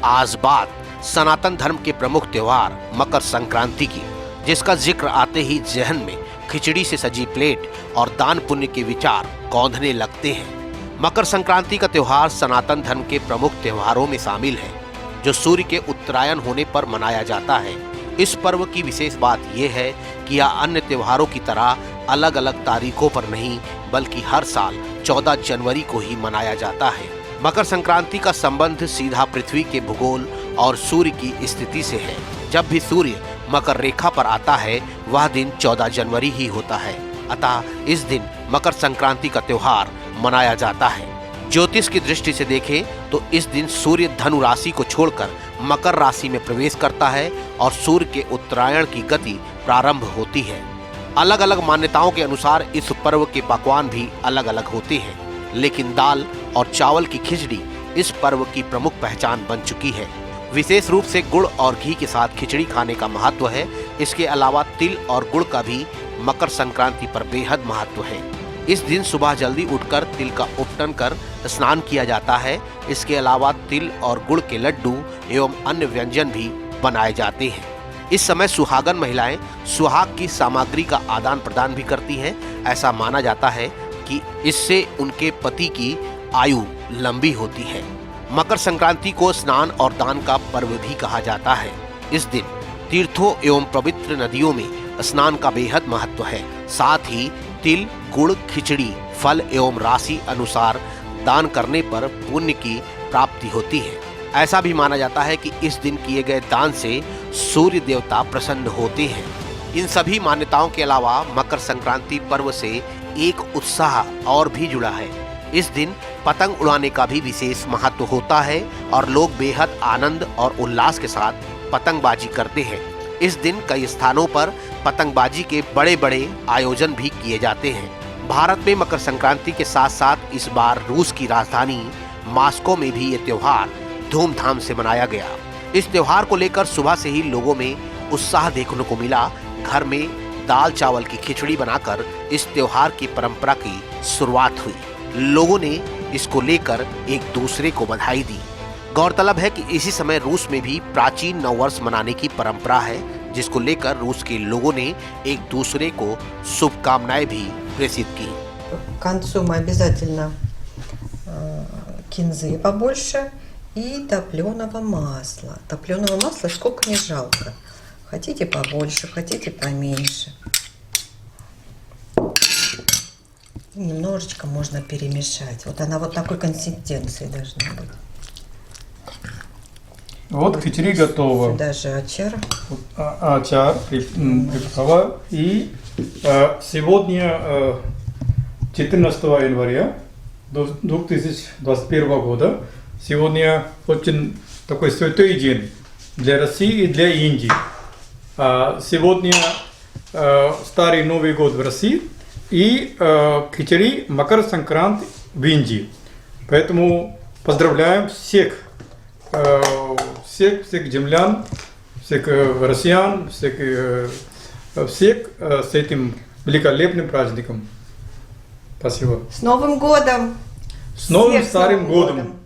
आज बात सनातन धर्म के प्रमुख त्योहार मकर संक्रांति की, जिसका जिक्र आते ही जहन में खिचड़ी से सजी प्लेट और दान पुण्य के विचार कौंधने लगते हैं। मकर संक्रांति का त्योहार सनातन धर्म के प्रमुख त्योहारों में शामिल है, जो सूर्य के उत्तरायण होने पर मनाया जाता है। इस पर्व की विशेष बात यह है कि यह अन्य त्योहारों की तरह अलग अलग तारीखों पर नहीं, बल्कि हर साल 14 जनवरी को ही मनाया जाता है। मकर संक्रांति का संबंध सीधा पृथ्वी के भूगोल और सूर्य की स्थिति से है। जब भी सूर्य मकर रेखा पर आता है, वह दिन 14 जनवरी ही होता है। अतः इस दिन मकर संक्रांति का त्योहार मनाया जाता है। ज्योतिष की दृष्टि से देखें तो इस दिन सूर्य धनु राशि को छोड़कर मकर राशि में प्रवेश करता है और सूर्य के उत्तरायण की गति प्रारंभ होती है। अलग अलग मान्यताओं के अनुसार इस पर्व के पकवान भी अलग अलग होते हैं, लेकिन दाल और चावल की खिचड़ी इस पर्व की प्रमुख पहचान बन चुकी है। विशेष रूप से गुड़ और घी के साथ खिचड़ी खाने का महत्व है। इसके अलावा तिल और गुड़ का भी मकर संक्रांति पर बेहद महत्व है। इस दिन सुबह जल्दी उठकर तिल का उपटन कर स्नान किया जाता है। इसके अलावा तिल और गुड़ के लड्डू एवं अन्य व्यंजन भी बनाए जाते हैं। इस समय सुहागन महिलाएं सुहाग की सामग्री का आदान प्रदान भी करती हैं। ऐसा माना जाता है कि इससे उनके पति की आयु लंबी होती है। मकर संक्रांति को स्नान और दान का पर्व भी कहा जाता है। इस दिन तीर्थों एवं पवित्र नदियों में स्नान का बेहद महत्व है। साथ ही तिल, गुड़, खिचड़ी, फल एवं राशि अनुसार दान करने पर पुण्य की प्राप्ति होती है। ऐसा भी माना जाता है कि इस दिन किए गए दान से सूर्य देवता प्रसन्न होते हैं। इन सभी मान्यताओं के अलावा मकर संक्रांति पर्व से एक उत्साह और भी जुड़ा है। इस दिन पतंग उड़ाने का भी विशेष महत्व होता है और लोग बेहद आनंद और उल्लास के साथ पतंगबाजी करते हैं। इस दिन कई स्थानों पर पतंगबाजी के बड़े बड़े आयोजन भी किए जाते हैं। भारत में मकर संक्रांति के साथ साथ इस बार रूस की राजधानी मॉस्को में भी ये त्योहार धूमधाम से मनाया गया। इस त्योहार को लेकर सुबह से ही लोगों में उत्साह देखने को मिला। घर में दाल चावल की खिचड़ी बनाकर इस त्योहार की परंपरा की शुरुआत हुई। लोगों ने इसको लेकर एक दूसरे को बधाई दी। गौरतलब है कि इसी समय रूस में भी प्राचीन नववर्ष मनाने की परंपरा है, जिसको लेकर रूस के लोगों ने एक दूसरे को शुभकामनाएं भी प्रेषित की। К концу мы обязательно кинзы побольше и топленого масла. Топленого масла сколько не жалко. Хотите побольше, хотите поменьше. Немножечко можно перемешать. Вот она вот такой консистенции должна быть. Вот खिचड़ी готова. Сюда же achar. Achar приправа. И сегодня 14 января 2021 года. Сегодня очень такой святой день для России и для Индии. Сегодня Старый Новый год в России и खिचड़ी Макар Санкрант в Индии. Поэтому поздравляем всех землян, всех россиян, всех с этим великолепным праздником. Спасибо. С Новым годом! С новым Всех старым Новым годом!